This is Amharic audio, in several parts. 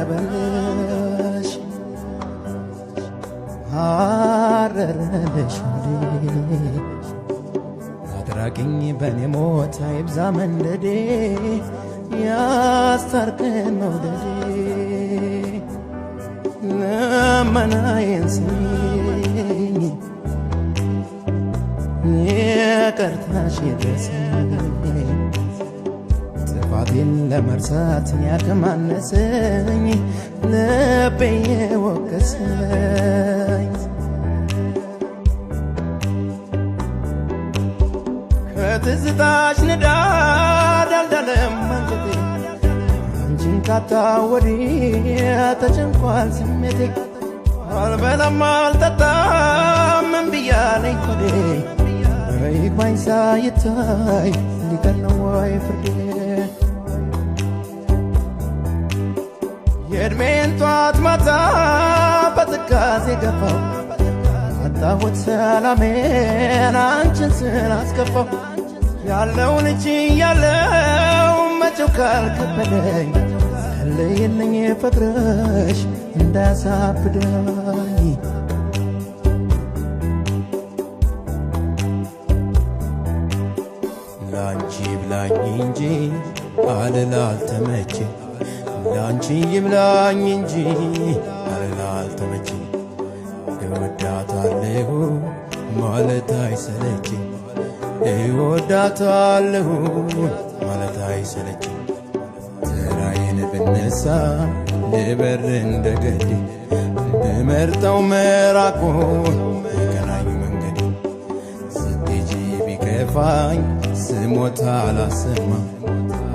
አንገበገበልሽ አረረልሽ አድራጊኝ በኔ ሞት አይብዛ መንደዴ ያስታርቀን መውደዴ ለመናዬን ስሚኝ ይቅርታሽ ይድረሰኝ ጥፋቴን ለመርሳት ያከማነሰኝ ልቤ የወቀሰኝ ከትዝታሽ ንዳድ አልዳለም አንጀቴ አንቺን ካጣ ወዲያ ተጨንቋል ስሜቴ አልበላም አልጠጣም እምብያለኝ ሆዴ ይግባኝ ሳይታይ ሊቀር ነው ወይ ፍርዴ የዕድሜን ጧት ማታ በትካዜ ገፋው አጣሁት ሰላሜን አንቺን ስላስከፋው ያለውን እጅ ያለው መቼው ካልከበደኝ ጸልይልኝ ፍቅርሽ እንዳያሳብደኝ ላንቺ ብላኝ እንጂ አልል አልተመቸኝ ላንቺ ይብላኝ እንጂ አልል አልተመቸኝ እወዳታለሁ ማለት አይሰለችኝ እወዳታለሁ ማለት አይሰለችኝ ተራዬን ብነሳ ልበር እንደገዴ ብመርጠው መራቁን የቀናኝ መንገዴ ስትሄጂ ቢከፋኝ ስሞት አላሰማ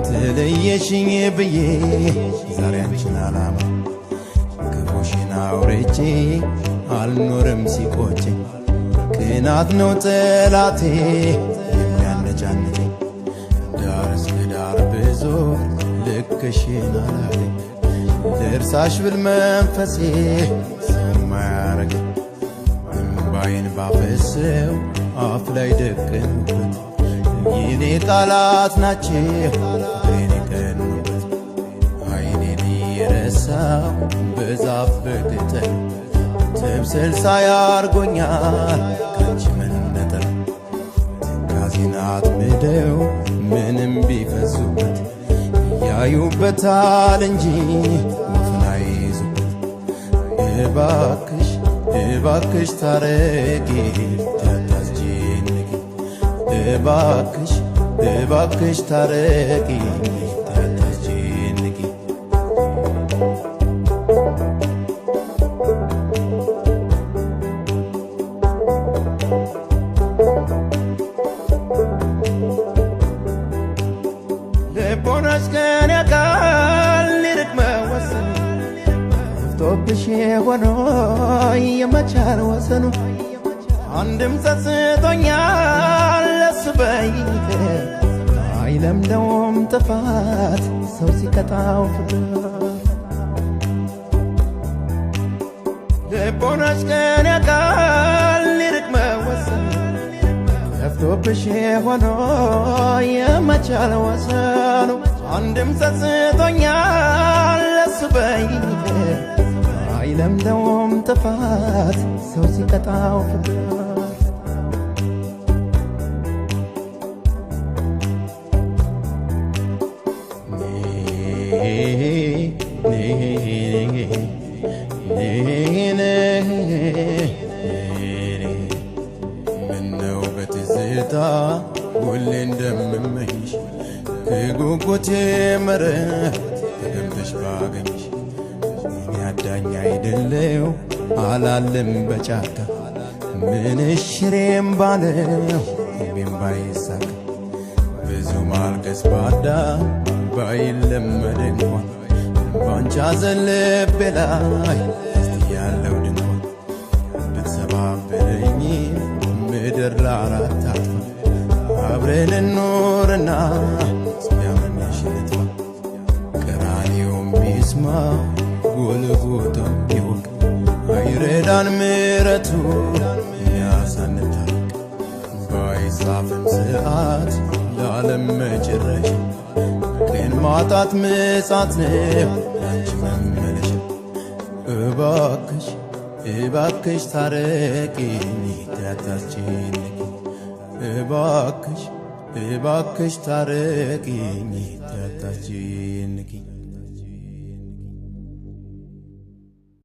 ተለየሽኝ ብዬ ዛሬ አንቺን አላማ ክፉሽን አውርቼ አልኖርም ሲቆጨኝ ቅናት ነው ጠላቴ የሚያነጫንጨኝ ዳር እስከ ዳር ብዞር ልክሽን አላገኝ ልርሳሽ ብል መንፈሴ ሰማያረገኝ እምባዬን ባፈሰው አፍ ላይ ደቀንኩበት የኔ ቃላት ናቸው ፍቅሬን የቀኑበት አይኔን የረሳው በዛፍ በቅጠል ትምስል ሳያርጎኛል ካንቺ መነጠል ትካዜን አጥምደው ምንም ቢፈሱበት ያዩበታል እንጂ ወፍን አይይዙበት እባክሽ እባክሽ ታረቂ ታታስጨንቂ እባክሽ እባክሽ ታረቂ ታታስጨንቂ ልቦናሽ ከኔ አካል ሊርቅ መወሰኑ ጠፍቶብሽ ሆኖ የመቻል ወሰኑ አንድም ጸጽቶኛል ለሱ በይቅር አይለምደውም ጥፋት ሰው ሲቀጣው ፍቅር ልቦናሽ ከኔ አካል ሊርቅ መወሰኑ ጠፍቶብሽ ሆኖ የመቻል ወሰኑ አንድም ጸጽቶኛል ለሱ በይቅር አይለምደውም ጥፋት ሰው ሲቀጣው ፍቅር ምነው በትዝታ ሁሌ እንደምመኝሽ ከጉጉቴ መረብ ተገምተሽ ባገኝሽ እኔ አዳኝ አይደለው አላለም በጫካ ምንሽ ሽሬም ባለው እምቢም ባይሳካ ብዙ ማልቀስ ባዳ ባይለመድ እንኳን ባንቺ ሐዘን ልቤ ላይ ያለው ድንኳን ብትሰባብረኝ ምድር ለአራት አጥፋ አብረን እንኖርና እስኪያመኝሽ ልጥፋ ቀራንዮውም ቢስማ ጎልጎታም ቢወቅ አይረዳን ምሕረቱ ያሳንታል ባይጻፍም ሰዓት ለዓለም መጨረሻ ፍቅሬን ማጣት ምጻት ነው ያንቺ መመለሻ እባክሽ እባክሽ ታረቂኝ ታታችኝ እባክሽ እባክሽ ታረቂኝ ታታችኝ